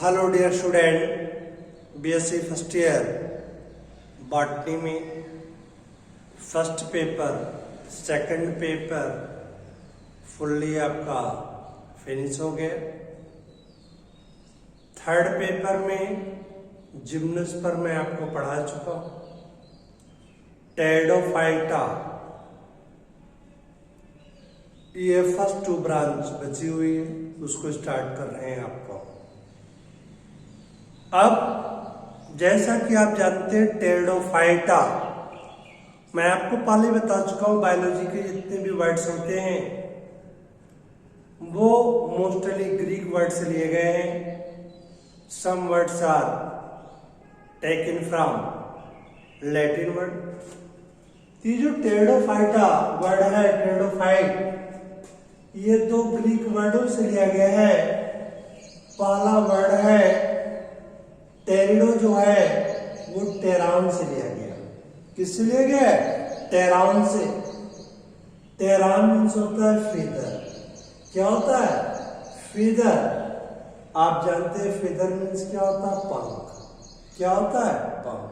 Hello dear student, BSc first year botany में first paper second paper fully आपका finish हो गया। Third paper में जिम्नोस्पर्म मैं आपको पढ़ा चुका हूँ। टेरिडोफाइटा ये फर्स्ट 2 ब्रांच बची हुई है, उसको स्टार्ट कर रहे हैं आपको। अब जैसा कि आप जानते हैं टेरिडोफाइटा, मैं आपको पहले बता चुका हूं बायोलॉजी के जितने भी वर्ड्स होते हैं वो मोस्टली ग्रीक वर्ड से लिए गए हैं। Some words are taken from Latin word. ये जो टेरिडोफाइटा वर्ड है, टेरिडोफाइट, ये 2 ग्रीक वर्डों से लिया गया है। पहला वर्ड है टेरिडो, जो है वो टेराउन से लिया गया। किससे लिया गया? टेराउन से। टेराउन मीन्स होता है फीदर। क्या होता है? फीदर। आप जानते हैं फीदर मीन्स क्या होता है? पंख। क्या होता है? पंख।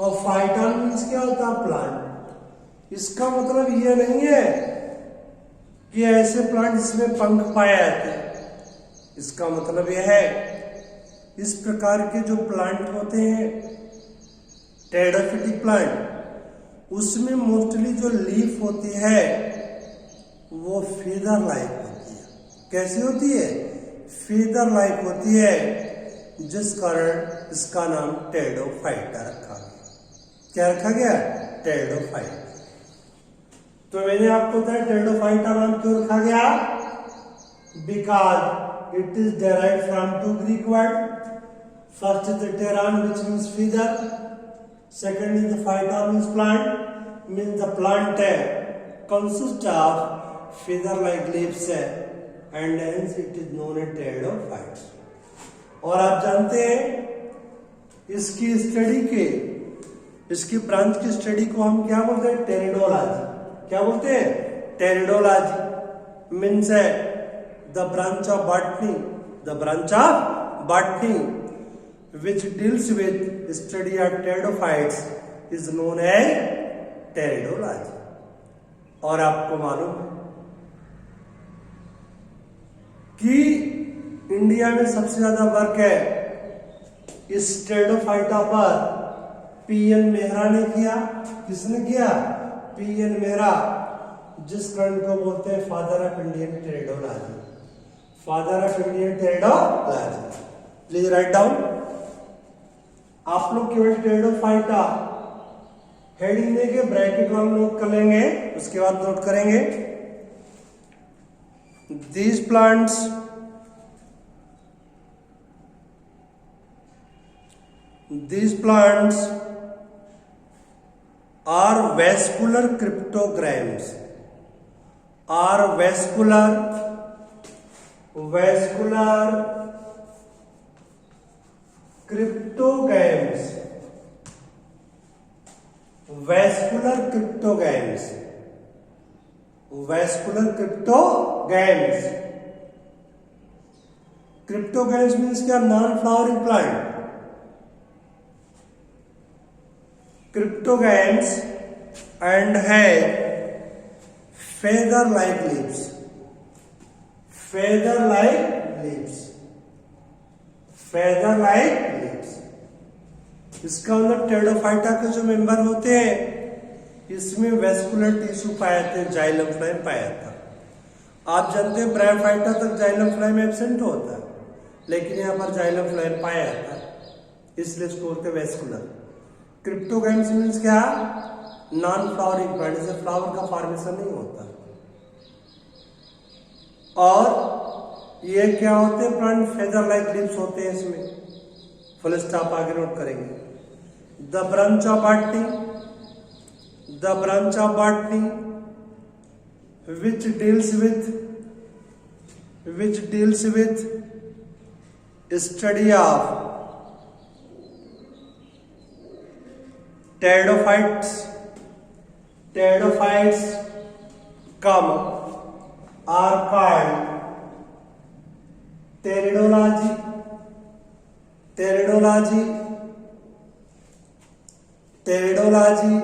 और फाइटन मीन्स क्या होता है? प्लांट। इसका मतलब ये नहीं है कि ऐसे प्लांट जिसमें पंख पाए जाते हैं। इसका मतलब यह है इस प्रकार के जो प्लांट होते हैं टेरिडोफिटिक प्लांट, उसमें मोस्टली जो लीफ होती है वो फीदर लाइक होती है। कैसी होती है? फीदर लाइक होती है, जिस कारण इसका नाम टेरिडोफाइटा रखा गया। क्या रखा गया? टेरिडोफाइटा। तो मैंने आपको बताया टेरिडोफाइटा नाम क्यों रखा गया? Because it is derived from 2 Greek words. First is the pteron, which means feather. Second is the phyton, means plant. Means the plant consists of feather-like leaves, and hence it is known as pteridophytes. और आप जानते हैं इसकी study के, इसकी branch की study को हम क्या बोलते हैं? टेरिडोलॉजी। क्या बोलते हैं? Pteridology means the branch of botany which deals with study of pteridophytes is known as pteridology. और आपको मालूम है कि इंडिया में सबसे ज्यादा वर्क है इस टेरिडोफाइटा पर पीएन मेहरा ने किया। किसने किया? पीएन मेहरा, जिस कारण को बोलते हैं father of Indian pteridology. Father of Indian pteridology. Please write down. आप लोग केवल टेरिडोफाइटा हेडिंग देके ब्रैकेट वाला नोट कर लेंगे, उसके बाद नोट करेंगे these plants are vascular cryptograms. Are vascular cryptogams. Vascular cryptogams. Vascular cryptogams. Cryptogams means क्या? Non flowering plant. Cryptogams and है feather like leaves. feather like leaves। feather like leaves। इसका मतलब टेरिडोफाइटा के जो मेंबर होते हैं इसमें वेस्कुलर टिश्यू पाए जाते हैं, जाइलम फ्लाइम पाया जाता है। आप जानते हैं ब्रायोफाइटा तक जाइलम फ्लाइम एब्सेंट होता है, लेकिन यहाँ पर जाइलम फ्लाइम पाया जाता है, इसलिए इसको बोलते हैं वेस्कुलर। क्रिप्टोगैम्स मीन्स क्या? नॉन फ्लावरिंग प्लांट, जैसे फ्लावर का फॉर्मेशन नहीं होता। और ये क्या होते हैं? प्लांट फेदर लाइक लीव्स होते हैं इसमें। फुल स्टॉप आगे नोट करेंगे। The branch of botany which deals with study of pteridophytes come are called pteridology, pteridology, pteridology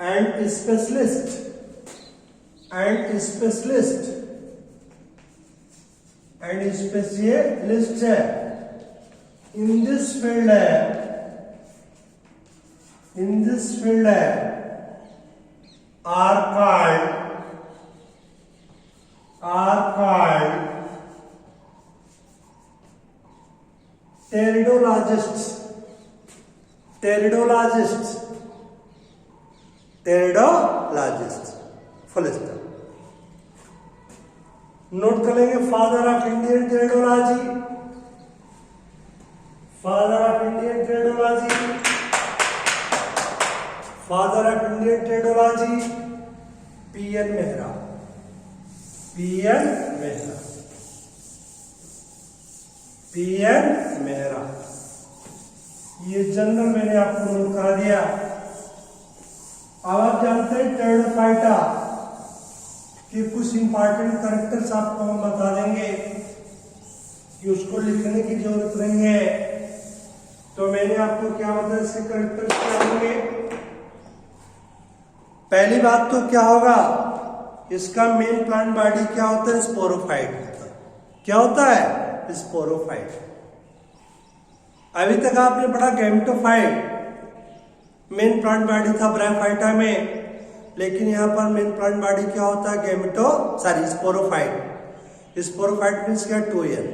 and specialist, and specialist, and specialist है इन दिस फील्ड है, in this field है are called pteridologist, pteridologist, pteridologist, full stop. Note कर लेंगे father of Indian pteridology, father of Indian pteridology, father of Indian pteridology PN Mehra, PN Mehra, PN Mehra. ये general मैंने आपको note करा दिया। अब आप जानते हैं टेरिडोफाइटा कि कुछ इंपॉर्टेंट कैरेक्टर्स आपको हम बता देंगे कि उसको लिखने की जरूरत नहीं है। तो मैंने आपको क्या बताया, इसके कैरेक्टर्स क्या होंगे। पहली बात तो क्या होगा, इसका मेन प्लांट बॉडी क्या होता है, स्पोरोफाइट होता है। क्या होता है, स्पोरोफाइट। अभी तक आपने पढ़ा गैमेटोफाइट, मेन प्लांट बॉडी था ब्रायोफाइटा में, लेकिन यहाँ पर मेन प्लांट बॉडी क्या होता है, स्पोरोफाइट। स्पोरोफाइट मीन्स क्या, 2 ईयर।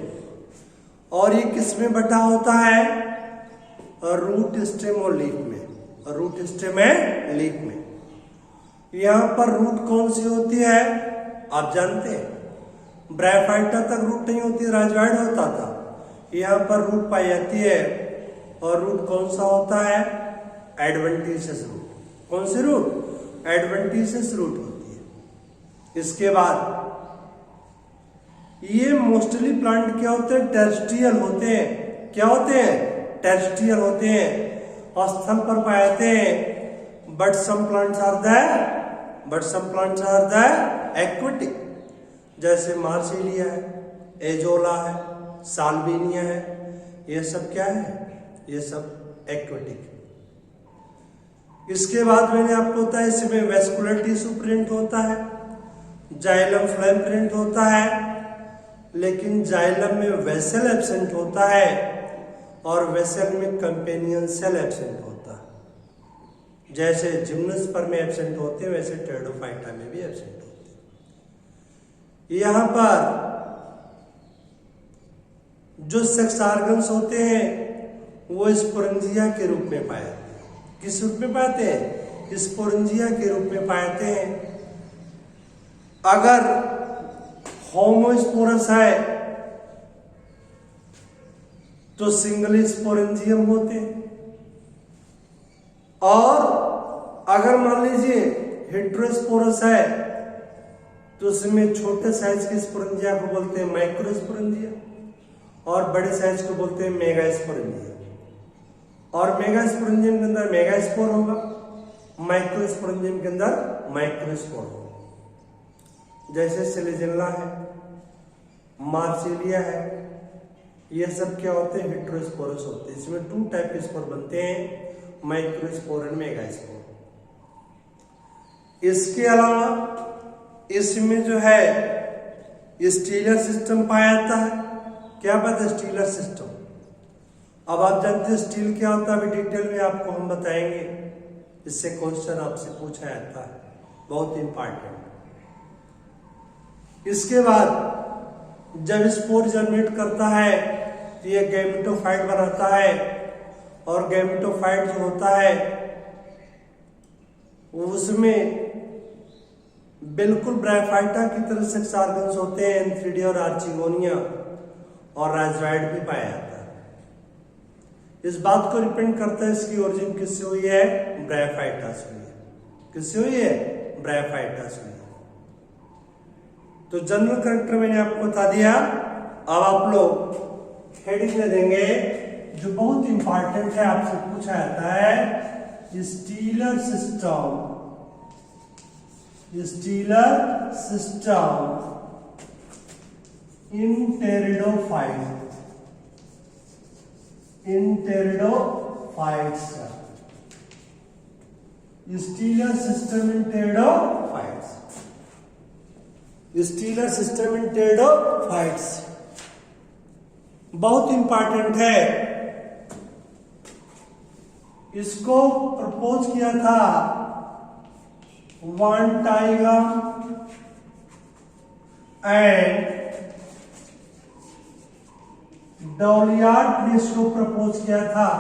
और ये किस में बटा होता है, रूट स्टेम और लीफ में, रूट स्टेम है लीफ में। यहाँ पर रूट कौन सी होती है आप जानते हैं, ब्रायोफाइटा तक रूट नहीं होती, राइजोइड होता था। यहाँ पर रूट पाई जाती है, और रूट कौन सा होता है, एडवेंटिशियस रूट। कौन सी रूट, एडवेंटिशियस रूट होती है। इसके बाद ये मोस्टली प्लांट क्या होते हैं, टेरेस्ट्रियल होते हैं। क्या होते हैं, टेरेस्ट्रियल होते हैं, और स्थल पर पाए जाते हैं। But some plants are the aquatic, जैसे मार्सिलिया है, एजोला है, साल्विनिया है, ये सब क्या है, ये सब एक्वेटिक। इसके बाद मैंने आपको बताया इसमें वेस्कुलर टिश्यू प्रिंट होता है, जाइलम फ्लेम प्रिंट होता है, लेकिन जाइलम में वेसल एब्सेंट होता है, और वेसल में कंपेनियन सेल एब्सेंट होता है। जैसे जिम्नोस्पर्म में एब्सेंट होते हैं, वैसे टेरिडोफाइटा में भी एब्सेंट होते हैं। यहाँ पर जो सेक्स ऑर्गन्स होते हैं वो स्पोरेंजिया के रूप में पाए जाते हैं। किस रूप में पाते हैं, स्पोरेंजिया के रूप में पाए जाते हैं। अगर होमोस्पोरस है तो सिंगल स्पोरेंजियम होते हैं, और अगर मान लीजिए हेट्रोस्पोरस है तो उसमें छोटे साइज के स्पोरेंजिया को बोलते हैं माइक्रोस्पोरेंजिया, और बड़े साइज को बोलते हैं मेगास्पोरेंजिया। और मेगास्पोरेंजियम के अंदर मेगास्पोर होगा, माइक्रोस्पोरेंजियम के अंदर माइक्रोस्पोर होगा। जैसे सेलेजेला है, मार्सिलिया है, ये सब क्या होते हैं, हेट्रोस्पोरस होते हैं। इसमें 2 टाइप के स्पोर बनते हैं, माइक्रोस्पोर एंड मेगास्पोर। इसके अलावा इसमें जो है स्टीलर सिस्टम पाया जाता है। क्या बात है, स्टीलर सिस्टम। अब आप जानते हैं स्टील क्या होता है, अभी डिटेल में आपको हम बताएंगे। इससे क्वेश्चन आपसे पूछा जाता है, बहुत इंपॉर्टेंट। इसके बाद जब स्पोर जर्मिनेट करता है तो ये गैमेटोफाइट बनाता है, और गैमेटोफाइट जो होता है उसमें बिल्कुल ब्रायोफाइटा की तरह सेक्स ऑर्गन्स होते हैं, एंथ्रिडिया और आर्चिगोनिया, और राइजोइड भी पाया जाता है। इस बात को डिपेंड करता है इसकी ओरिजिन किससे हुई है, ब्रायोफाइटा से हुई है। किससे हुई है, ब्रायोफाइटा से हुई है। तो जनरल कैरेक्टर मैंने आपको बता दिया। अब आप लोग हेडिंग ले देंगे जो बहुत इंपॉर्टेंट है, आपसे पूछा जाता है, stealer system. Stealer system Pteridophytes. Stellar system in pteridophytes. Stellar system in pteridophytes बहुत इंपॉर्टेंट है। इसको प्रपोज किया था वन टाइगम एंड डॉलियार्ड ने इसको प्रपोज किया था।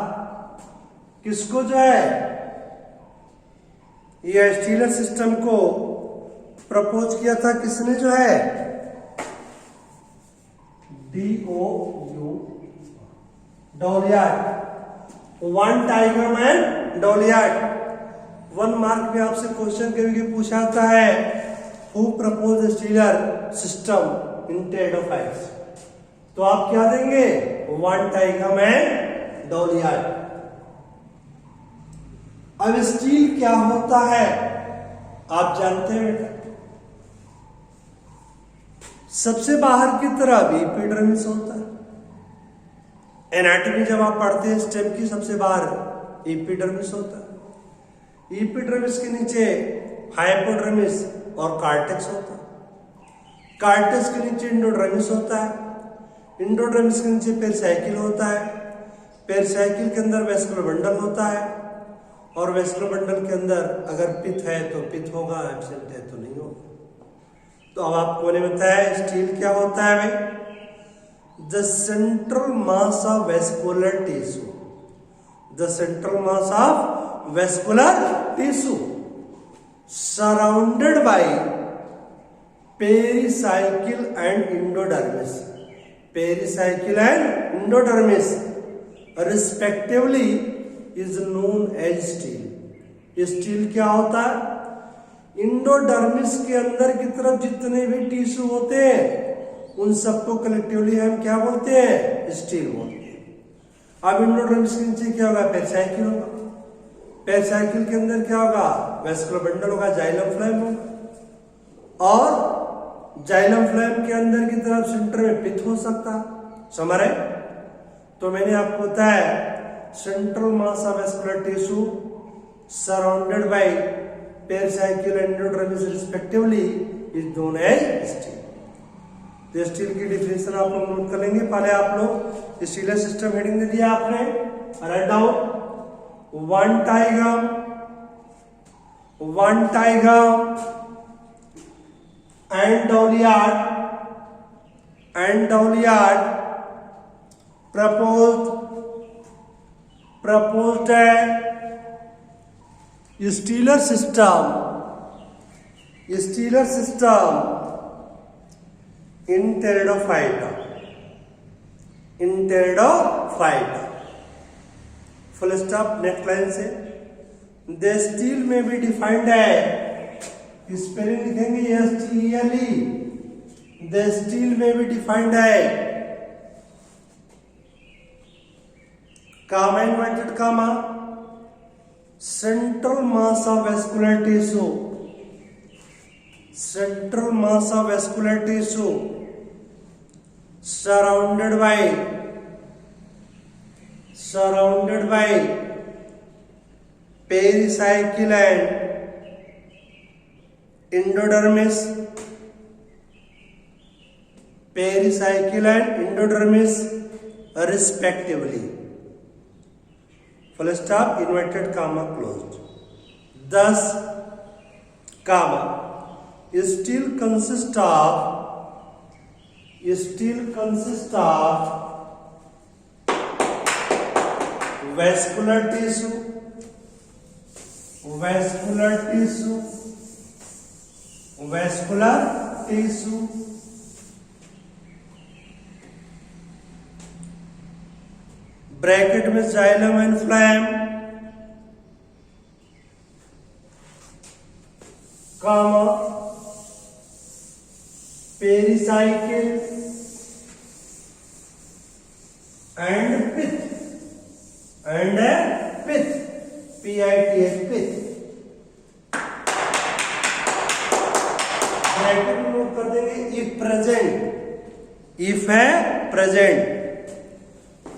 किसको जो है ये स्टीलर सिस्टम को प्रपोज किया था, किसने जो है Douliot. Van Tieghem and Douliot. 1 mark में आपसे क्वेश्चन कभी पूछा जाता है who proposed stelar system in pteridophytes, तो आप क्या देंगे वन टाइगम एंड डॉलियार्ड। अब स्टील क्या होता है आप जानते हैं बेटा। सबसे बाहर की तरफ एपिडर्मिस होता है। एनाटॉमी जब आप पढ़ते हैं स्टेम की, सबसे बाहर एपिडर्मिस होता है। एपिडर्मिस के नीचे हाइपोडर्मिस और कार्टेक्स होता है। कार्टेक्स के नीचे इंडोडर्मिस होता है। इंडोडर्मिस के नीचे पेरिसाइकिल होता है। पेरिसाइकिल के अंदर वेस्कुलर बंडल होता है और वेस्कुलर बंडल के अंदर अगर पिथ है तो पिथ होगा, एब्सेंट है तो नहीं होगा। तो अब आपको ने बताया स्टील क्या होता है भाई। The central mass of vascular tissue, the central mass of vascular tissue surrounded by pericycle and endodermis, pericycle and endodermis respectively is known as stele. Stele क्या होता है, इंडोडर्मिस के अंदर की तरफ जितने भी टिश्यू होते हैं उन सबको कलेक्टिवली हम क्या बोलते हैं, स्टील बोलते हैं। अब इंडोडर्मिस के नीचे क्या होगा, पेरिसाइकिल होगा। पेरिसाइकिल के अंदर क्या होगा, वेस्कुलर बंडल होगा, जाइलम फ्लेम होगा। और जाइलम फ्लेम के अंदर की तरफ सेंटर में पिथ हो सकता है। समझ रहे। तो मैंने आपको बताया central mass of vascular tissue surrounded by pericycle and endodermis respectively is known as stele. तो स्टील की डिफिनेशन आप लोग नोट कर लेंगे। पहले आप लोग स्टीलर सिस्टम हेडिंग दे दिया आपने, write down Van Tieghem and Douliot proposed stelar system in pteridophyta, full stop. Next line से द स्टील में भी डिफाइंड है, स्पेलिंग लिखेंगे STELE। द स्टील में भी डिफाइंड है comma inverted comma central mass of vascular tissue, central mass of vascular tissue surrounded by pericycle and endodermis, respectively. Full stop, inverted comma closed. Thus, comma still consists of vascular tissue, bracket में xylem and phloem, comma pericycle and pith, PITH pith. Bracket में note कर देंगे if है present,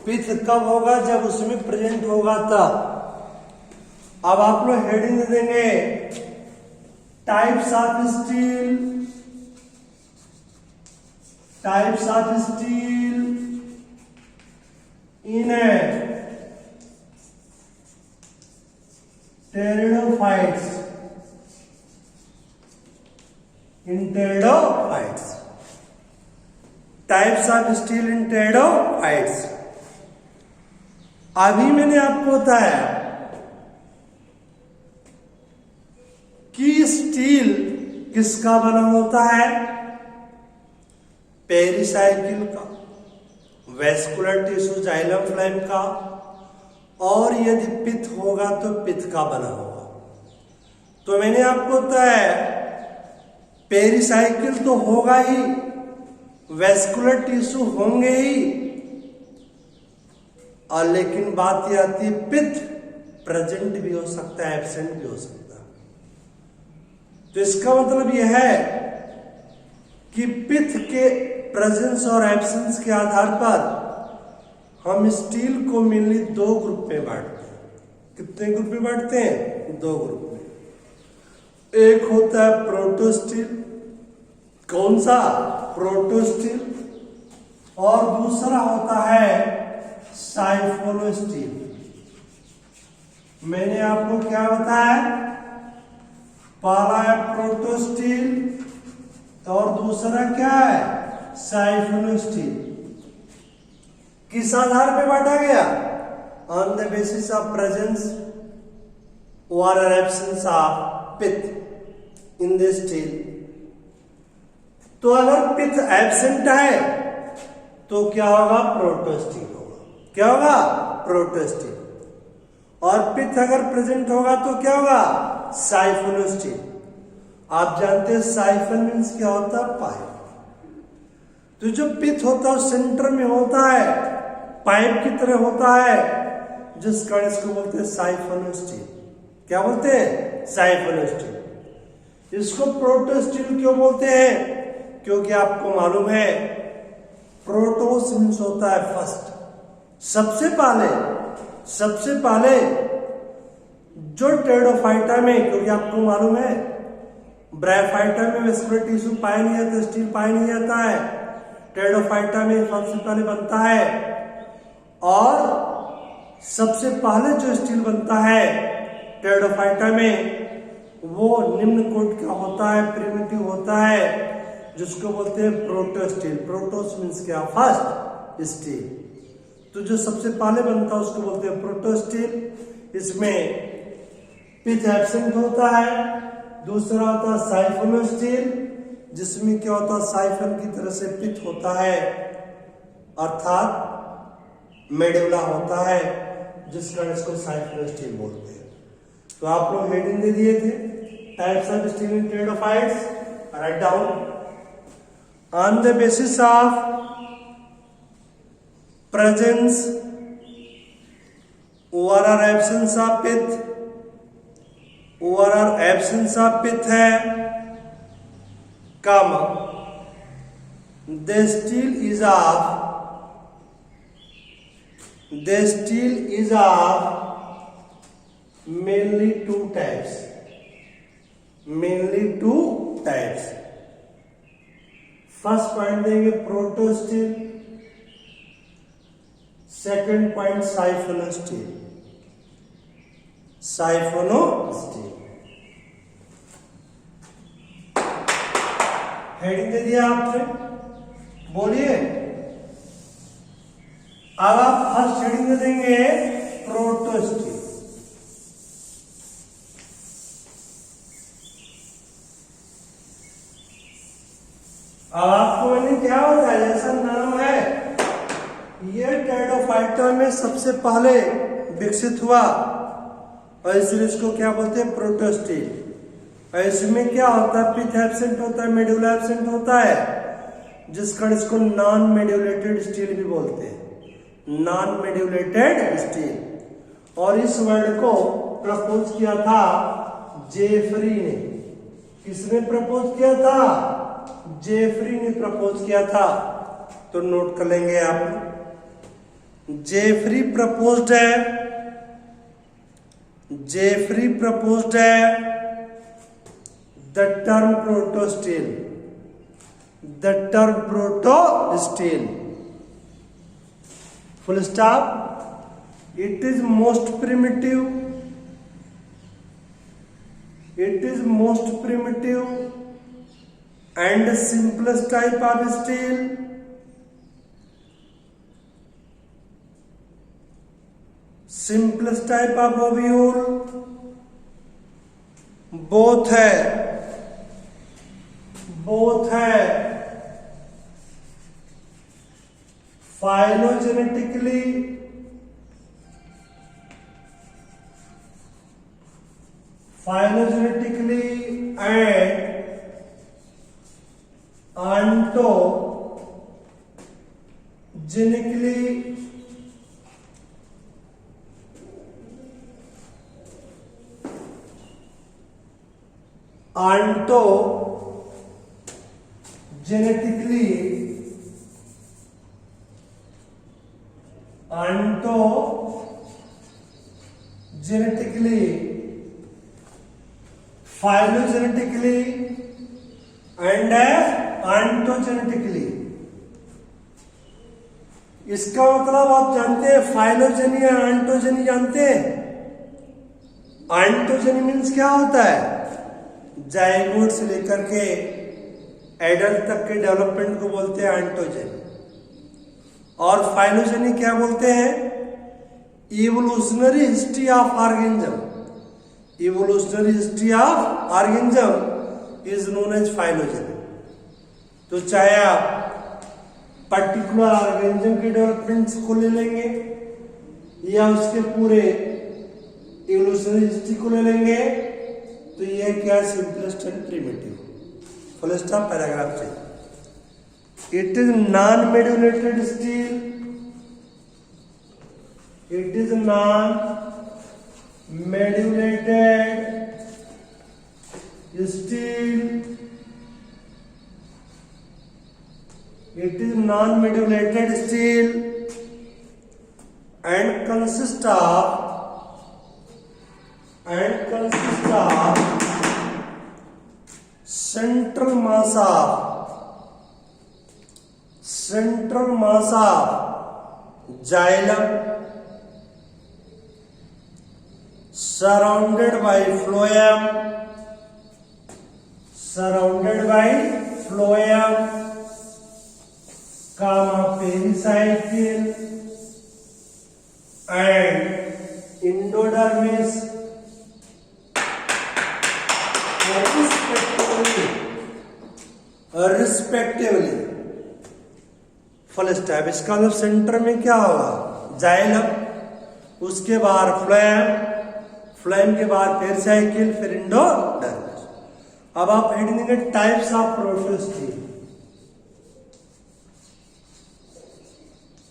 पिथ कब होगा, जब उसमें present होगा तब। अब आप लोग हेडिंग दे देंगे types of steel, types of steel in pteridophytes, in pteridophytes, types of steel in pteridophytes. अभी मैंने आपको बताया कि स्टील किसका बना होता है, पेरिसाइकिल का, वेस्कुलर टिश्यू जाइलम फ्लेम का, और यदि पित्त होगा तो पित्त का बना होगा। तो मैंने आपको बताया पेरिसाइकिल तो होगा ही, वेस्कुलर टिश्यू होंगे ही, और लेकिन बात यह आती है पित्त प्रेजेंट भी हो सकता है, एब्सेंट भी हो सकता है। तो इसका मतलब यह है कि पित्त के प्रेजेंस और एब्सेंस के आधार पर हम स्टील को मेनली दो ग्रुप में बांटते हैं। कितने ग्रुप में बांटते हैं? दो ग्रुप में। एक होता है प्रोटोस्टील, कौन सा? प्रोटोस्टील, और दूसरा होता है साइफोनोस्टील। मैंने आपको क्या बताया? पहला है प्रोटोस्टील और दूसरा क्या है? साइफोनोस्टील। किस आधार पे बांटा गया? On the basis of presence और एब्सेंस ऑफ पित्त इन द स्टील। तो अगर पित्त एब्सेंट है तो क्या होगा? प्रोटोस्टील होगा। क्या होगा? प्रोटोस्टील। और पित्त अगर प्रेजेंट होगा तो क्या होगा? साइफोनोस्टील। आप जानते हैं साइफन मीन्स क्या होता है? पाइप। तो जो पित्त होता है सेंटर में होता है, पाइप की तरह होता है, जिस कारण इसको बोलते हैं साइफोनोस्टील। क्या बोलते हैं? साइफोनोस्टील। इसको प्रोटोस्टील क्यों बोलते हैं? क्योंकि आपको मालूम है प्रोटोस मीन्स होता है फर्स्ट, सबसे पहले जो टेरिडोफाइटा में, क्योंकि आपको मालूम है ब्रायोफाइटा में वेस्कुलर टिश्यू पाया नहीं जाता, स्टील पाया नहीं जाता है, टेरिडोफाइटा में सबसे पहले बनता है। और सबसे पहले जो स्टील बनता है टेरिडोफाइटा में वो निम्न कोट का होता है, प्रिमिटिव होता है, जिसको बोलते हैं प्रोटोस्टील। प्रोटोस मीन्स क्या? First steel. तो जो सबसे पहले बनता है उसको बोलते हैं प्रोटोस्टील। इसमें पित्त एब्सेंट होता है। दूसरा होता है साइफोनोस्टील, जिसमें क्या होता है? साइफन की तरह से पित्त होता है, अर्थात मेडुला होता है, जिस कारण इसको साइफोनोस्टील बोलते हैं। तो आप लोग हेडिंग दे दिए थे types of steel in pteridophytes. Write down on the basis of presence or absence of pith or absence of pith है, comma the steel is of mainly two types। First point देंगे protostele, second point साइफोनोस्टील। Heading दे दिया आपने, बोलिए। अब आप first heading दे देंगे प्रोटोस्टील। अब आपको मैंने क्या बताया, जैसा नाम है ये टेरिडोफाइटा में सबसे पहले विकसित हुआ, और इसलिए इसको क्या बोलते हैं? प्रोटोस्टील। और इसमें क्या होता है? पित्त एब्सेंट होता है, मेडुला एब्सेंट होता है, जिस कारण इसको नॉन मेड्यूलेटेड स्टील भी बोलते हैं। Non medullated stele. और इस वर्ड को प्रपोज किया था जेफरी ने। किसने प्रपोज किया था? जेफरी ने प्रपोज किया था। तो नोट कर लेंगे आप। Jeffrey proposed the term protostele, full stop. It is most primitive and the simplest type of steel. Simplest type of ovule, both है phylogenetically and ontogenically phylogenetically and ontogenetically। इसका मतलब आप जानते हैं फाइलोजेनी या आंटोजेनी जानते हैं? आंटोजेनी मीन्स क्या होता है? जाइगोट से लेकर के एडल्ट तक के डेवलपमेंट को बोलते हैं आंटोजेनी। और फाइलोजेनी क्या बोलते हैं? Evolutionary history of organism is known as phylogeny. तो चाहे आप पर्टिकुलर ऑर्गेनिज्म के डेवलपमेंट्स को ले लेंगे या उसके पूरे इवोल्यूशनरी हिस्ट्री को ले लेंगे, तो ये क्या simplest and primitive. Full stop, paragraph चाहिए। It is non medullated stele, it is non-modulated steel, and consists of central mass of xylem surrounded by phloem, pericycle and endodermis respectively। Full stop. इसका मतलब centre में क्या होगा? Xylem, उसके बाद phloem के बाद पेरिसाइकिल, फिर एंडोडर्मिस। अब आप हेडिंग देंगे types of protostele.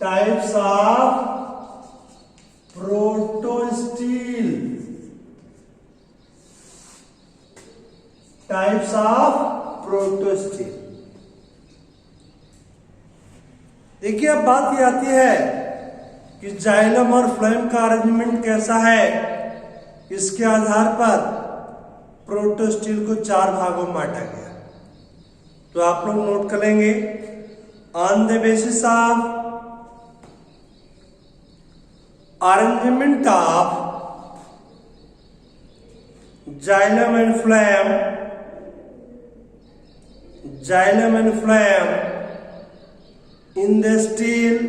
Types of protostele. देखिए, अब बात ये आती है कि जाइलम और फ्लोएम का अरेंजमेंट कैसा है। इसके आधार पर प्रोटोस्टील को 4 भागों में बांटा गया। तो आप लोग नोट कर लेंगे, on the basis of arrangement of xylem and phloem in the steel,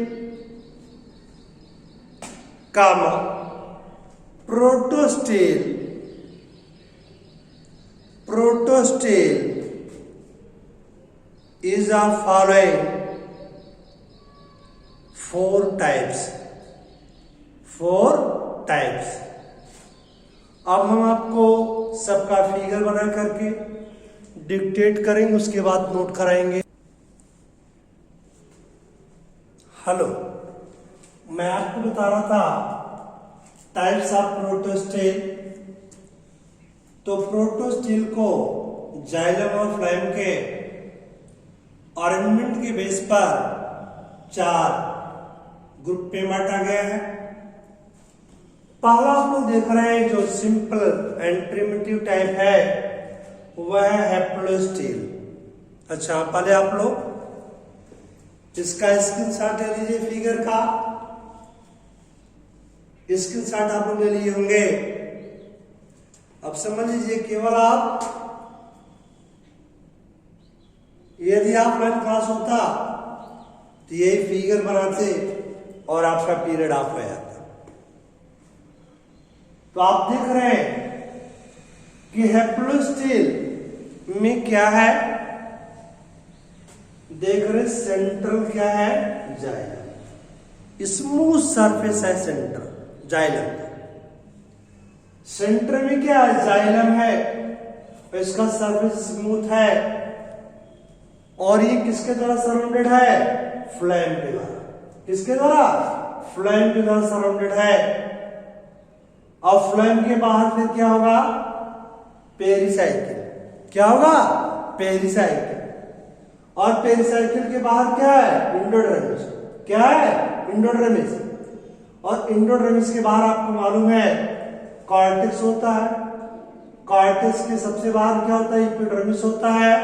protosteel is of following 4 types। अब हम आपको सबका फिगर बना करके डिक्टेट करेंगे, उसके बाद नोट कराएंगे। हेलो, मैं आपको बता रहा था टाइप्स ऑफ प्रोटोस्टील। तो प्रोटोस्टील को जाइलम और फ्लोएम के अरेंजमेंट के बेस पर 4 ग्रुप में बांटा गया है। पहला आप लोग देख रहे हैं जो सिंपल एंड प्रिमिटिव टाइप है वह है हैप्लोस्टील। अच्छा, पहले आप लोग इसका स्क्रीनशॉट ले लीजिए, फिगर का स्क्रीनशॉट आप लोग ले लिए होंगे। अब समझ लीजिए, केवल आप यदि ऑफलाइन क्लास होता तो यही फिगर बनाते और आपका पीरियड ऑफ हो जाता। तो आप देख रहे हैं कि हैप्लोस्टील में क्या है, देख रहे सेंट्रल क्या है, जाइलम। स्मूथ सरफेस है सेंटर जाइलम। सेंटर में क्या है, जाइलम है, इसका सरफेस स्मूथ है और ये किसके द्वारा सराउंडेड है, फ्लोएम के द्वारा। किसके द्वारा, फ्लोएम के द्वारा सराउंडेड है। और फ्लोएम के बाहर फिर क्या होगा, पेरिसाइकिल। क्या होगा, पेरिसाइकिल। और पेरिसाइकिल के बाहर क्या है, इंडोडर्मिस। क्या है, इंडोडर्मिस। और इंडोडर्मिस के बाहर आपको मालूम है कॉर्टेक्स होता है। कॉर्टेक्स के सबसे बाहर क्या होता है, एपिडर्मिस होता है।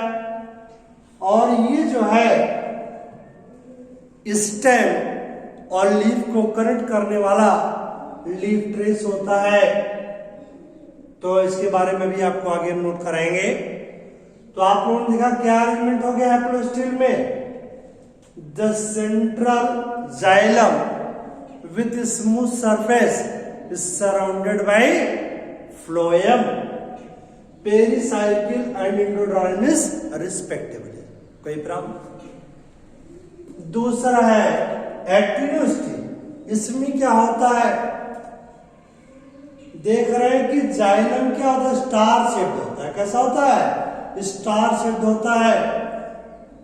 और ये जो है स्टेम और लीफ को कनेक्ट करने वाला लीफ ट्रेस होता है। तो इसके बारे में भी आपको आगे नोट कराएंगे। तो आप लोगों ने देखा क्या अरेंजमेंट हो गया हैप्लोस्टील में, the central xylem with smooth surface is surrounded by phloem, pericycle and endodermis respectively. कोई प्रॉब्लम? दूसरा है एक्टिनोस्टील। इसमें क्या होता है, देख रहे हैं कि जाइलम क्या होता है, स्टार शेप्ड होता है। कैसा होता है, स्टार शेप्ड होता है।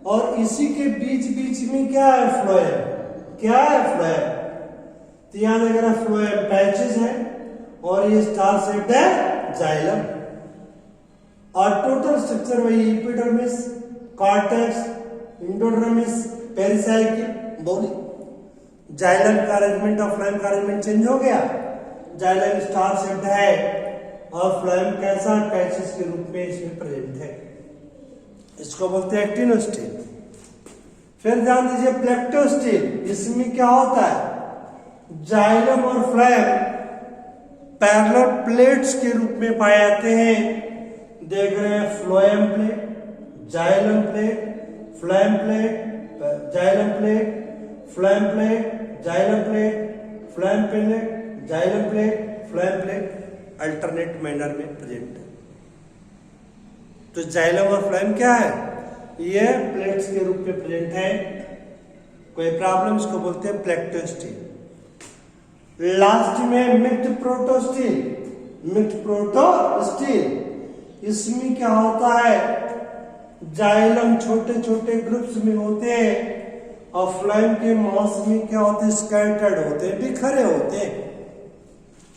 और इसी के बीच बीच में क्या है, फ्लोएम। क्या है, फ्लोएम। तो यहां देख रहे हैं फ्लोएम पैचेस है और ये स्टार शेप्ड है जाइलम। और टोटल स्ट्रक्चर वही, epidermis, cortex, endodermis, pericycle, body. Xylem का अरेंजमेंट और फ्लोएम का अरेंजमेंट चेंज हो गया। जाइलम स्टार शेप्ड है और फ्लोएम कैसा, पैचेस के रूप में इसमें प्रेजेंट है। इसको बोलते हैं एक्टिनोस्टील। फिर ध्यान दीजिए प्लेक्टोस्टील। इसमें क्या होता है, जाइलम और फ्लोएम पैरेलल प्लेट्स के रूप में पाए जाते हैं। देख रहे हैं phloem plate, xylem plate, phloem plate, xylem plate, phloem plate, xylem plate, phloem plate, xylem plate, phloem plate alternate manner में प्रेजेंट है। तो जाइलम और फ्लोएम क्या है, ये प्लेट्स के रूप में प्रेजेंट है। कोई प्रॉब्लम, इसको बोलते हैं प्लेक्टोस्टील। लास्ट में मिक्स्ड प्रोटोस्टील। मिक्स्ड प्रोटोस्टील, इसमें क्या होता है, जाइलम छोटे छोटे ग्रुप्स में होते हैं और फ्लोएम के मास में क्या होते हैं, स्कैटर्ड होते हैं, बिखरे होते हैं।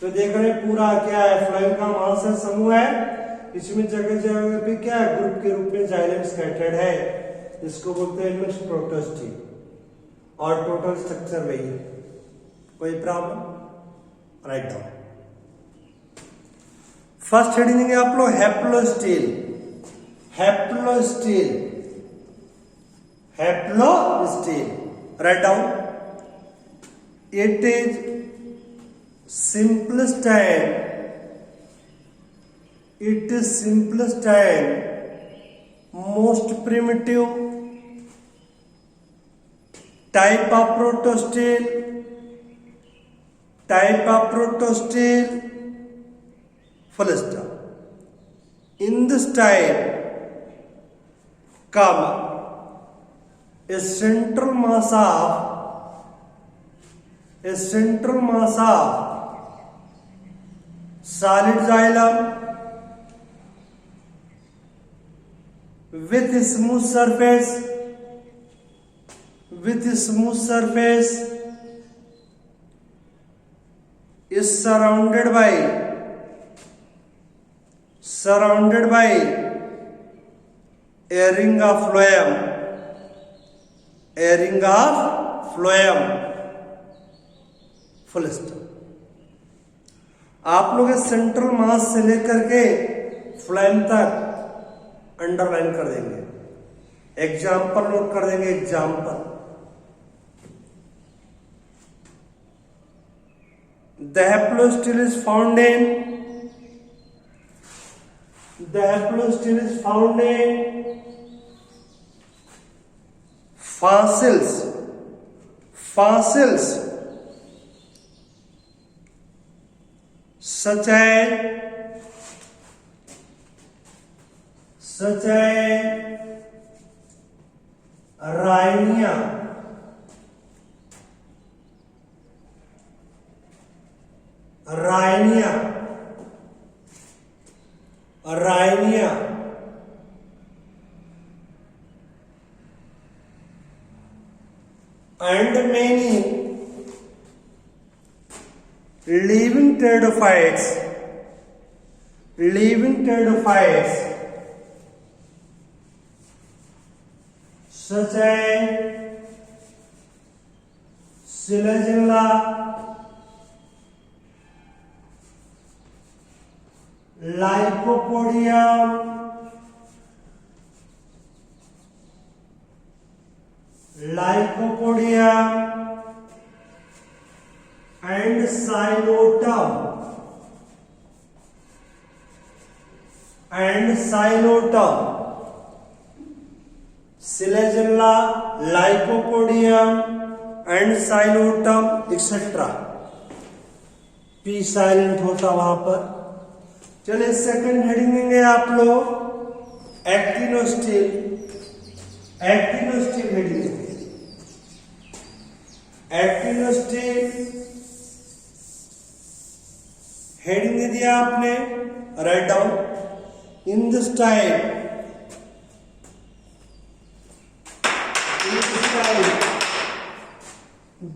तो देख रहे हैं पूरा क्या है, फ्लोएम का मास है, समूह है, इसमें जगह जगह पे क्या है, ग्रुप के रूप में जाइलम स्कैटर्ड है। इसको बोलते हैं मिक्स्ड प्रोटोस्टील और टोटल स्ट्रक्चर वही है। कोई problem, write down. First heading देंगे आप लोग haplostele. Haplostele, haplostele, write down. It is simplest and most primitive type of protosteel, full stop. In this type come a central mass of solid xylem with smooth surface is surrounded by a ring of phloem, phloem, full stop. आप लोग central मास से लेकर के phloem तक underline कर देंगे, example note कर देंगे। Example, the haplosteel is found in fossils such as rhynia, and many living pteridophytes such as Silagilla, Lycopodium, and Cynotum, Silagilla, Lycopodium and Cynotum etc. P silent होता वहां पर। चलिए second heading देंगे आप लोग एक्टिनोस्टील heading. एक्टिनोस्टील heading दे दिया आपने, write down. In this type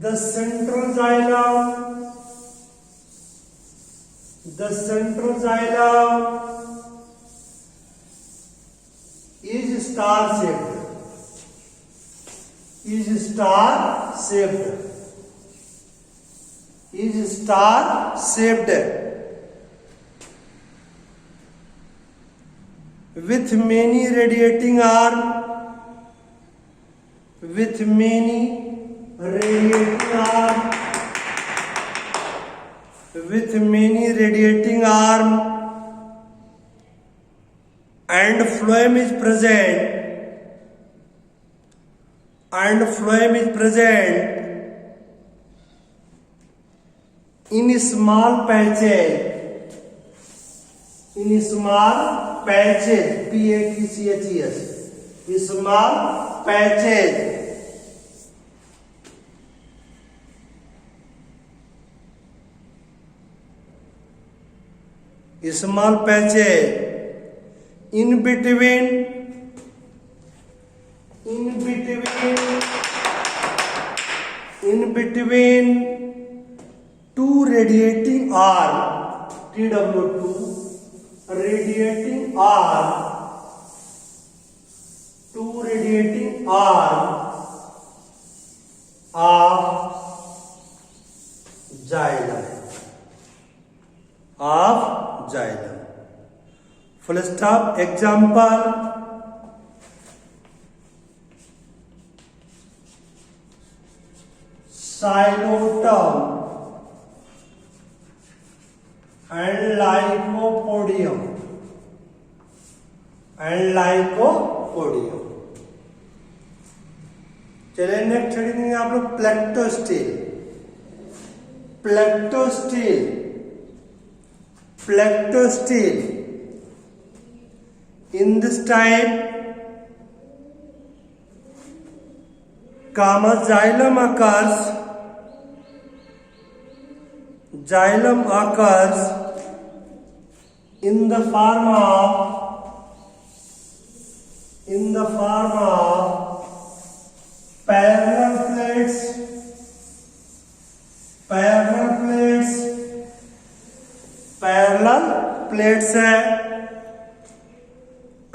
the central xylem is star shaped with many radiating arms and phloem is present in small patches, PATCHES, small patches in between two radiating arms, TW2 radiating arms, of xylem, full stop। Example, Cynotum and Lycopodium चलिए next heading आप लोग प्लेक्टोस्टील in this type gamma xylem occurs in the form of parallel plates है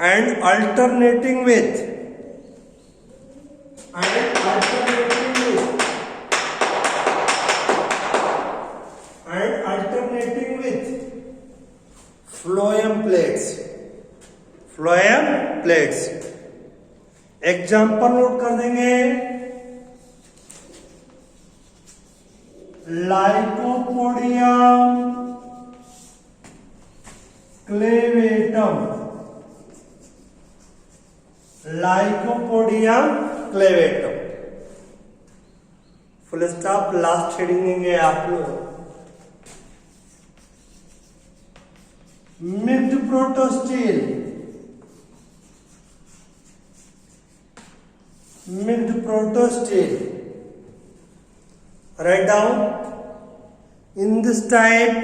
and alternating with plates, phloem plates. Example note कर देंगे, Lycopodium clavatum, Lycopodium clavatum. Full stop, last heading देंगे आप लोग। Mixed protostele, mixed protostele, write down in this type,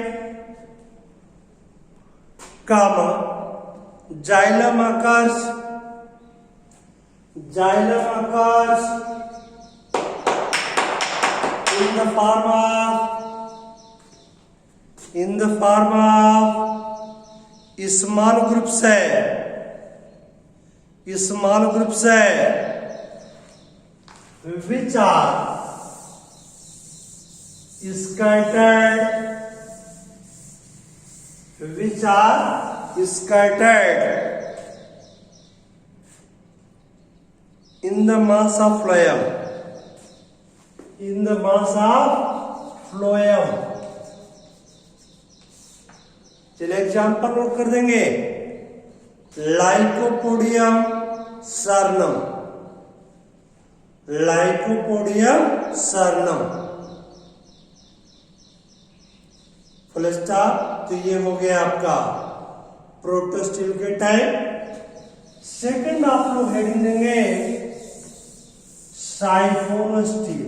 comma, xylem occurs, xylem occurs in the form of small groups है, small groups है, which are scattered, which are scattered in the mass of phloem, in the mass of phloem। चलिए example note कर देंगे, lycopodium सर्नम, lycopodium सर्नम, full stop. तो ये हो गया आपका प्रोटोस्टील के टाइप। सेकंड आप लोग हेडिंग देंगे साइफोनोस्टील,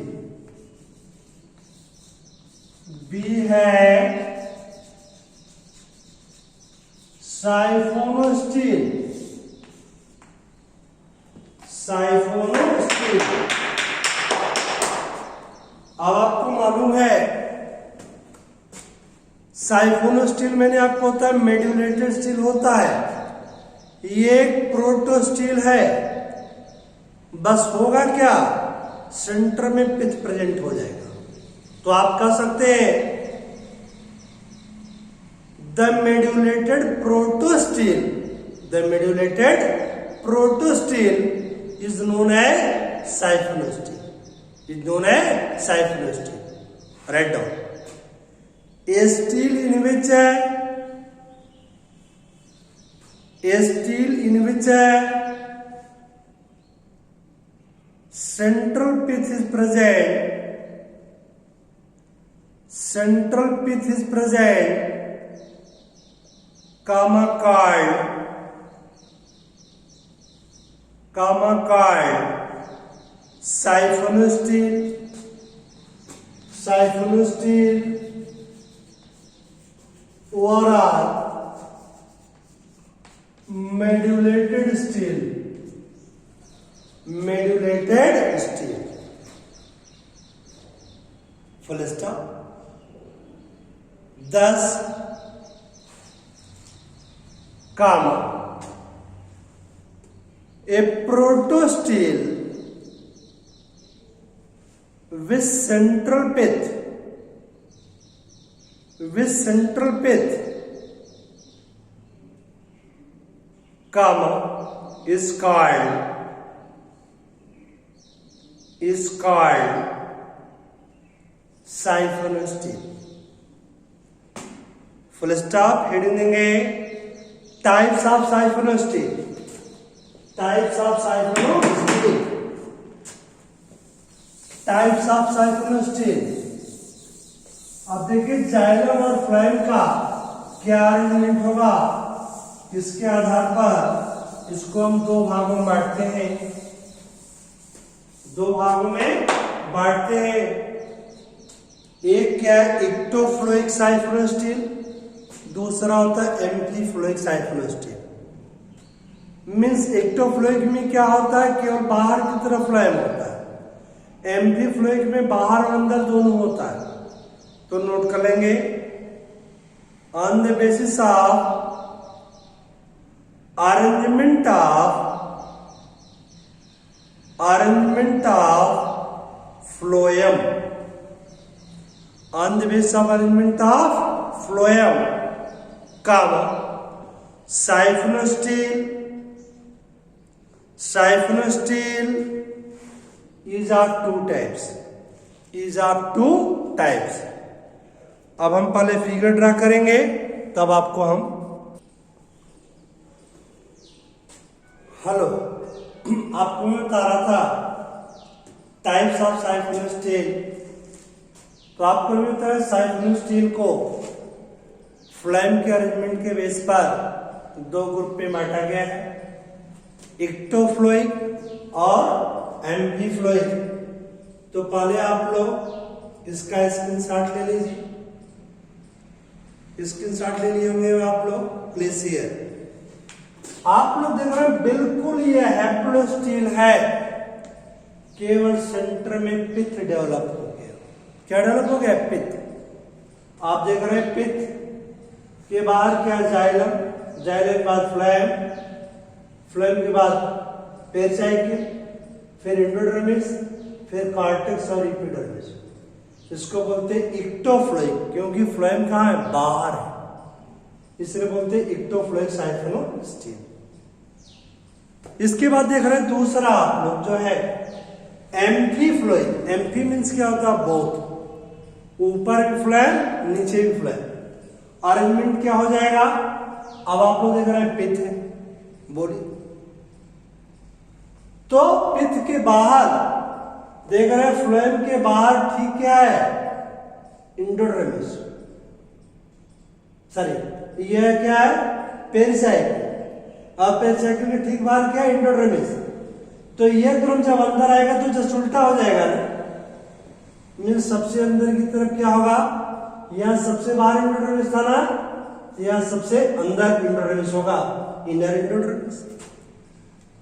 बी है साइफोनोस्टील, साइफोनोस्टील। अब आपको मालूम है साइफोनोस्टील मैंने आपको होता है मेड्यूलेटेड स्टील होता है, ये एक प्रोटोस्टील है। बस होगा क्या, सेंटर में पिथ प्रेजेंट हो जाएगा। तो आप कह सकते हैं the medullated protostele, the medullated protostele is known as siphonostele, is known as siphonostele. Write down. A steel in which central pith is present, central pith is present, comma called siphonosteel, siphonosteel, or medullated steel, medullated steel, full stop। thus comma a protosteel with central pith, with central pith, comma, is called siphonosteel। Full stop, heading देंगे types of siphonostele, types of siphonostele, types of siphonostele. अब देखिए xylem और phloem का क्या arrangement होगा, इसके आधार पर इसको हम दो भागों में बांटते हैं, दो भागों में बांटते हैं। एक क्या है एक्टोफ्लोइक साइफोनोस्टील, दूसरा होता है एम्फीफ्लोइक साइफोनोस्टील। मींस एक्टोफ्लोइक में क्या होता है, केवल बाहर की तरफ फ्लोएम होता है, एम्फीफ्लोइक में बाहर और अंदर दोनों होता है। तो नोट कर लेंगे, on the basis of arrangement of phloem, on the basis of arrangement of phloem, comma Siphonosteel is of two types. अब हम पहले फिगर ड्रा करेंगे, तब आपको हम हेलो आपको मैं बता रहा था टाइप्स ऑफ साइफोनोस्टील। तो आपको मैं बताया साइफोनोस्टील को फ्लेम के अरेंजमेंट के बेस पर दो ग्रुप में बांटा गया है, इक्टोफ्लोइक और एम्फीफ्लोइक। तो पहले आप लोग इसका स्क्रीनशॉट ले लीजिए, स्क्रीनशॉट ले लिए होंगे आप लोग। प्लीज हियर आप लोग देख रहे हैं बिल्कुल ये हैप्लोस्टील है, केवल सेंटर में पित्त डेवलप हो गया। क्या डेवलप हो गया? पित्त। आप देख रहे हैं पित्त के बाहर क्या? जाइलम, जाइलम के बाद फ्लेम, फ्लेम के बाद पेरिसाइकिल, फिर एंडोडर्मिस, फिर कॉर्टेक्स और एपिडर्मिस। इसको बोलते हैं इक्टोफ्लोइक, क्योंकि फ्लेम कहां है? बाहर है, इसलिए बोलते हैं इक्टोफ्लोइक साइफोनोस्टील। इसके बाद देख रहे हैं दूसरा आप लोग जो है एम्फीफ्लोइक। एम्फी मीन्स क्या होता है? बोथ, ऊपर भी फ्लेम नीचे भी फ्लेम। अरेंजमेंट क्या हो जाएगा? अब आप लोग देख रहे हैं पित्त है, बोलिए। तो पित्त के बाहर देख रहे हैं फ्लोएम के बाहर ठीक क्या है? एंडोडर्मिस, सॉरी यह क्या है? पेरिसाइकिल। अब पेरिसाइकिल के ठीक बाहर क्या है? एंडोडर्मिस। तो यह क्रम जब अंदर आएगा तो जस्ट उल्टा हो जाएगा ना, मीन्स सबसे अंदर की तरफ क्या होगा? यहां सबसे बाहर एंडोडर्मिस था ना, यहां सबसे अंदर एंडोडर्मिस होगा, इनर एंडोडर्मिस।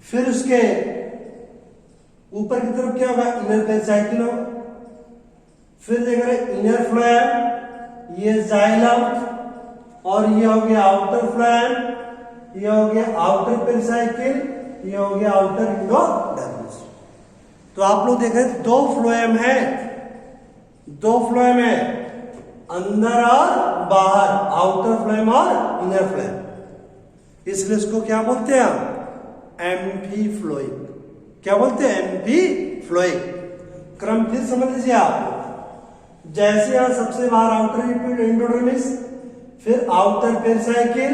फिर उसके ऊपर की तरफ क्या होगा? इनर पेरिसाइकिल होगा। फिर देख रहे इनर फ्लोएम, ये जाइलम, और ये हो गया आउटर फ्लोएम, ये हो गया आउटर पेरिसाइकिल, ये हो गया आउटर एंडोडर्मिस। तो आप लोग देख रहे हैं दो फ्लोएम है, अंदर और बाहर, आउटर फ्लोएम और इनर फ्लोएम। इसलिए इसको क्या बोलते हैं हम? एम्फीफ्लोइक। क्या बोलते हैं? एम्फीफ्लोइक। क्रम फिर समझ लीजिए आप। जैसे यहां सबसे बाहर आउटर एंडोडर्मिस, फिर आउटर पेरिसाइकिल,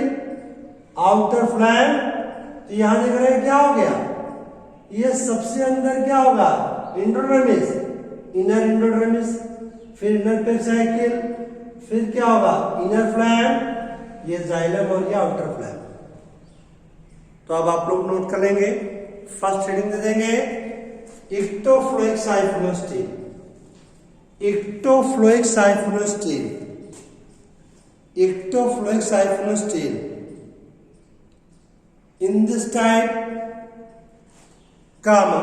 आउटर फ्लोएम। तो यहां देख रहे हैं क्या हो गया? ये सबसे अंदर क्या होगा? एंडोडर्मिस, इनर एंडोडर्मिस, फिर इनर पेरिसाइकिल, फिर क्या होगा? इनर फ्लोएम, ये जाइलम और ये आउटर फ्लोएम। तो अब आप लोग नोट कर लेंगे, फर्स्ट हेडिंग दे देंगे ectophloic siphonostele. Ectophloic siphonostele, ectophloic siphonostele. In this type comma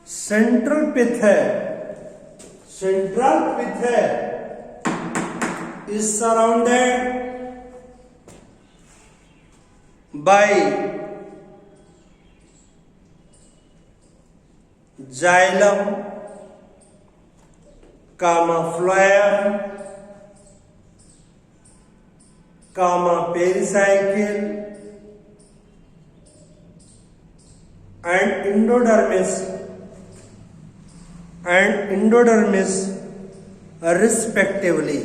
central pith है, सेंट्रल पिथ है, is surrounded by xylem, phloem, pericycle and endodermis respectively.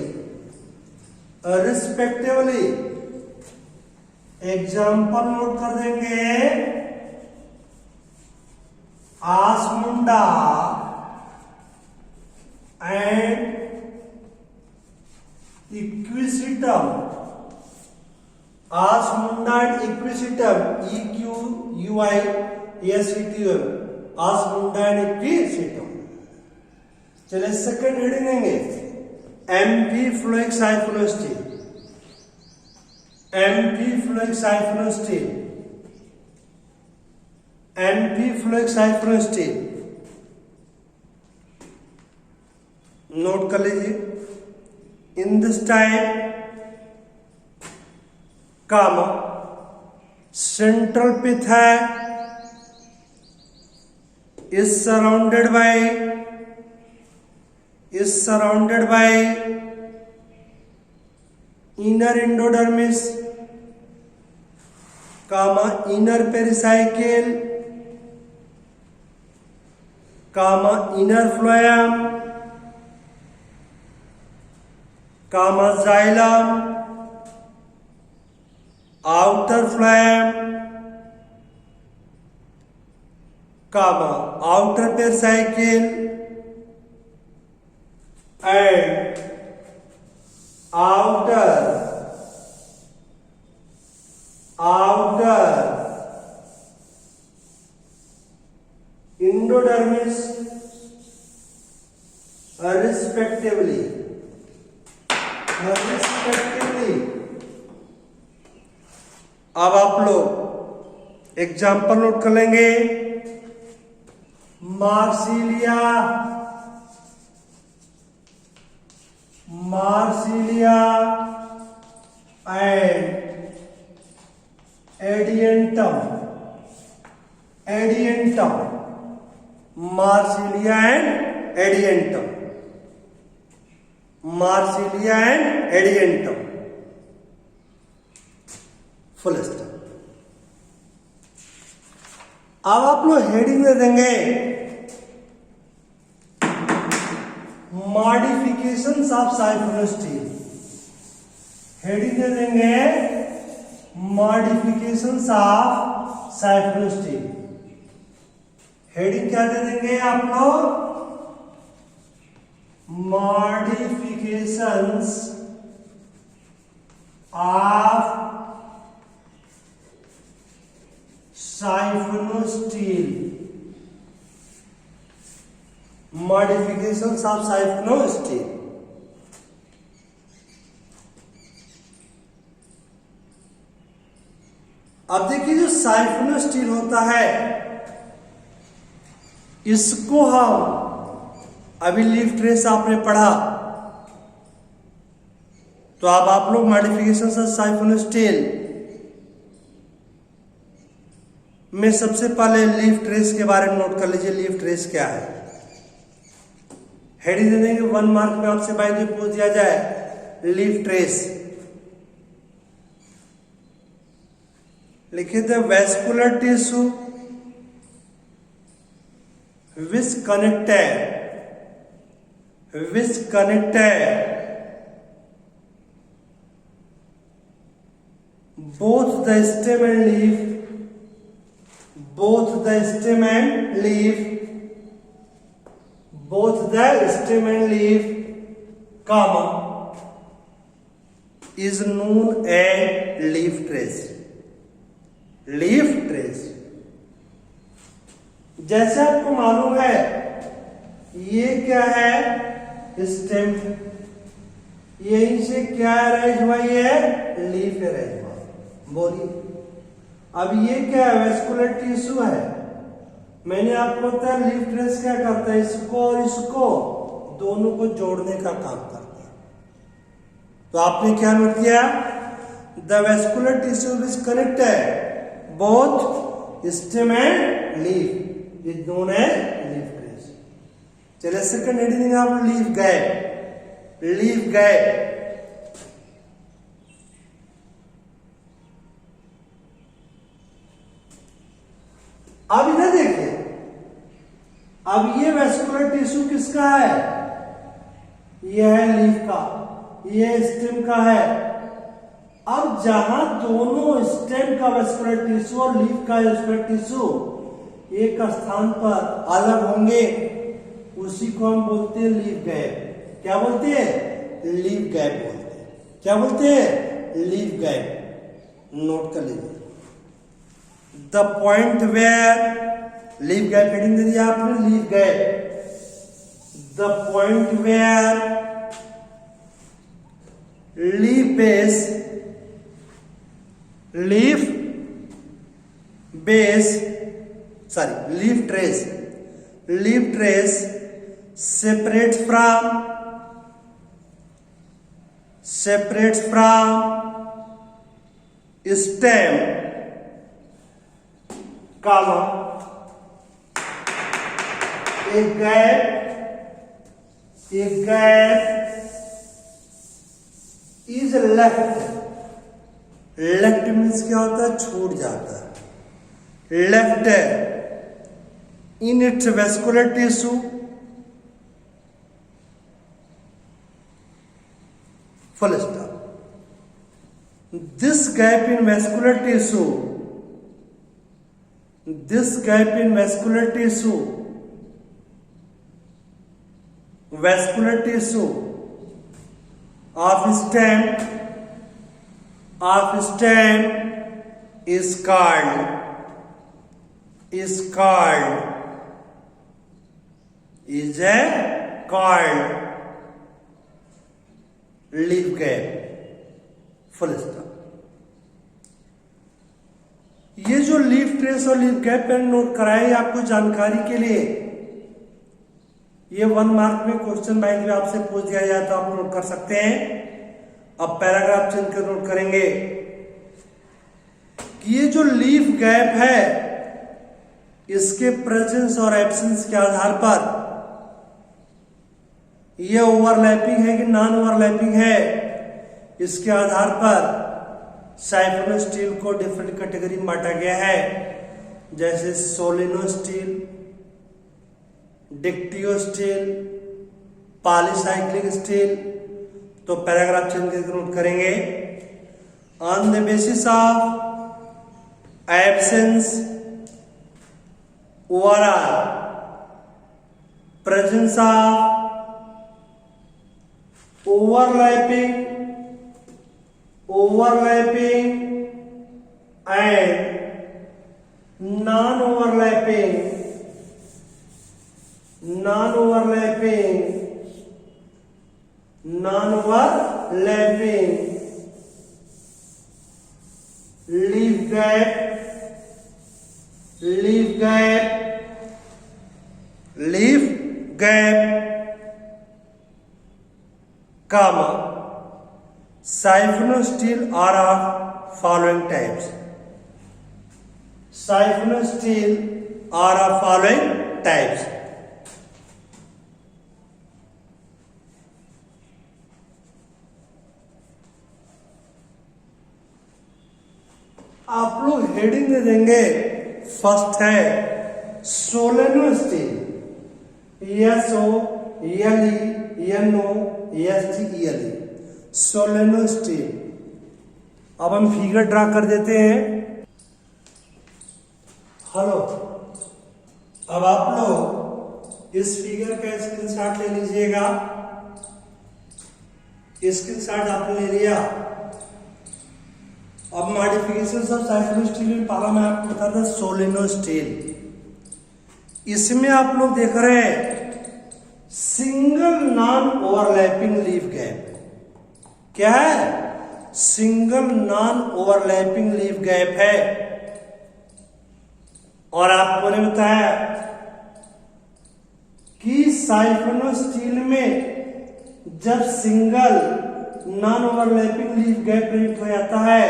Example note कर देंगे, Osmunda and Equisetum. Osmunda and Equisetum, EQUISITM, Osmunda and Equisetum. चलिए second heading देंगे amphiphloic साइफोनोस्टील। एम्फीफ्लोइक साइफोनोस्टील, एम्फीफ्लोइक साइफोनोस्टील note कर लीजिए। In this type comma central pith है, is is surrounded by inner endodermis, comma inner pericycle, comma inner phloem, comma xylem, outer phloem, comma outer pericycle, and outer endodermis respectively. अब आप लोग example note कर लेंगे। Marsilea and Adiantum, Marsilea and Adiantum, full stop. अब आप लोग heading में देंगे मॉडिफिकेशंस ऑफ साइफोनोस्टील, हेडिंग दे देंगे मॉडिफिकेशंस ऑफ साइफोनोस्टील। हेडिंग क्या दे देंगे आप लोग? Modifications of siphonostele, modifications of siphonostele. अब देखिए जो साइफोनोस्टील होता है इसको हम अभी लीफ ट्रेस आपने पढ़ा, तो अब आप लोग मॉडिफिकेशंस ऑफ साइफोनोस्टील में सबसे पहले लीफ ट्रेस के बारे में नोट कर लीजिए। लीफ ट्रेस क्या है? हेडिंग दे देंगे 1 मार्क में आपसे बाय द पूछ दिया जाए लीफ ट्रेस। लिखिए the vascular tissue which connected both the stem and leaf, comma is known as leaf trace. जैसे आपको मालूम है ये क्या है? स्टेम। यहीं से क्या अरेंज हुआ? ये लीफ अरेंज हुआ। बोलिए अब ये क्या है? वेस्कुलर टिश्यू है। मैंने आपको बताया लीफ ट्रेस क्या करता है? इसको और इसको दोनों को जोड़ने का काम करता है। तो आपने क्या नोट किया? The vascular tissue which connected both stem and leaf is known as leaf trace. चलिए सेकंड हेडिंग आप लीफ गए। अब इधर देखिए, अब ये वेस्कुलर टिश्यू किसका है? ये है लीफ का, ये स्टेम का है। अब जहां दोनों स्टेम का वेस्कुलर टिश्यू और लीफ का वेस्कुलर टिश्यू एक स्थान पर अलग होंगे उसी को हम बोलते हैं लीफ गैप। क्या बोलते हैं? लीफ गैप बोलते हैं। क्या बोलते हैं? Leaf gap. नोट कर लीजिए the point where leaf gap. Heading दे दिया आपने leaf gap. The point where leaf trace separates from stem, comma एक gap A gap is left. Left means क्या होता है? छूट जाता है। Left in its vascular tissue, full stop. This gap in vascular tissue, this gap in vascular tissue, vascular tissue of stem is called leaf gap, full stop। ये जो leaf trace और leaf gap pen note कराए आपको जानकारी के लिए, ये 1 mark में क्वेश्चन बाय द आपसे पूछ दिया जाए तो आप नोट कर सकते हैं। अब पैराग्राफ चेंज कर नोट करेंगे कि ये जो लीफ गैप है इसके प्रेजेंस और एब्सेंस के आधार पर ये ओवरलैपिंग है कि नॉन ओवरलैपिंग है, इसके आधार पर साइफोनो स्टील को डिफरेंट कैटेगरी में बांटा गया है, जैसे सोलिनो स्टील, डिक्टियो स्टील, पॉलीसाइक्लिक स्टील। तो पैराग्राफ चेंज करके नोट करेंगे। On the basis of absence overall presence of overlapping and non-overlapping leaf gap comma siphonous steel are of following types, siphonous steel are of following types। आप लोग heading दे देंगे। First है सोलेनो steel, SOLENOSTEEL, सोलेनो steel. अब हम figure draw कर देते हैं। हेलो, अब आप लोग इस फिगर का स्क्रीनशॉट ले लीजिएगा। स्क्रीनशॉट आपने ले लिया। अब मॉडिफिकेशन ऑफ साइफोनो स्टील में पहला मैं आपको बता था सोलेनो स्टील। इसमें आप लोग देख रहे हैं single non overlapping leaf gap. क्या है? Single non overlapping leaf gap है। और आपको ने बताया कि साइफोनो स्टील में जब single non overlapping leaf gap present हो जाता है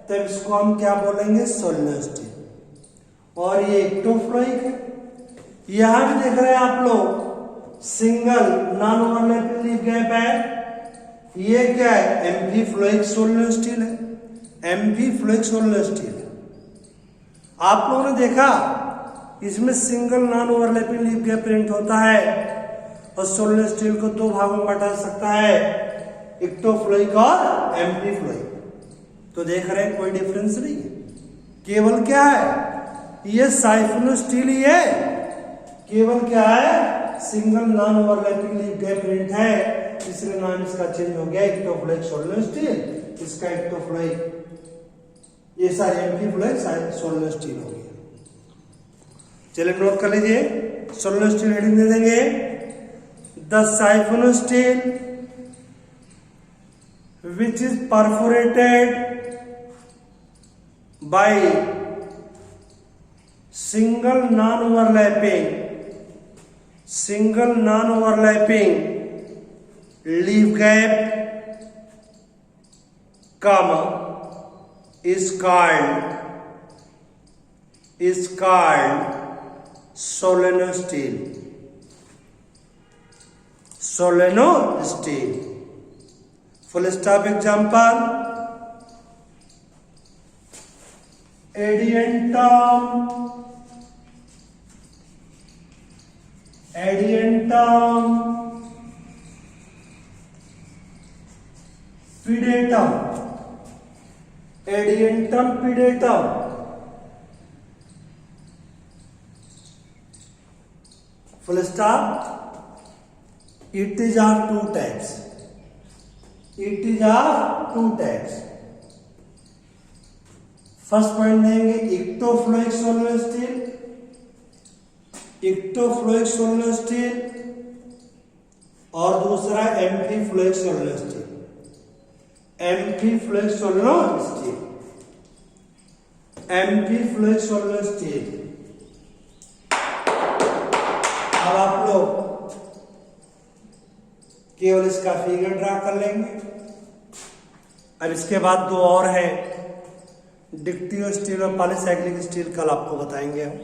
तब इसको हम क्या बोलेंगे? सोलेनो स्टील। और ये एक्टोफ्लोइक है। यहां भी देख रहे हैं आप लोग single non overlapping leaf gap है। ये क्या है? एम्फीफ्लोइक सोलेनो स्टील है। एम्फीफ्लोइक सोलेनो स्टील है। आप लोगों ने देखा इसमें single non overlapping leaf gap present होता है और सोलेनो स्टील को 2 भागों में बांटा सकता है, एक्टोफ्लोइक और एम्फीफ्लोइक। तो देख रहे हैं कोई डिफरेंस नहीं है। केवल क्या है? ये साइफोनो स्टील ही है। केवल क्या है? Single non overlapping leaf gap present है, इसलिए नाम इसका चेंज हो गया एक्टोफ्लोइक सोलेनो स्टील। इसका एक्टोफ्लोइक, ये सारे एम्फीफ्लोइक सोलेनो स्टील हो गया। चलिए नोट कर लीजिए। सोलेनो स्टील हेडिंग दे देंगे। The siphonostele which is perforated by single non-overlapping leaf gap, comma, is called soleno steel. Solenostele. Full stop example, Adiantum, Adiantum, pedatum, Adiantum pedatum. Full stop. It is of two types. It is of two types. First point देंगे ectophloic solenostele, ectophloic solenostele, और दूसरा amphiphloic solenostele, amphiphloic solenostele, amphiphloic solenostele. अब आप लोग केवल इसका figure draw कर लेंगे। अब इसके बाद दो और है, डिक्टियो स्टील और पॉलीसाइक्लिक स्टील, कल आपको बताएंगे हम।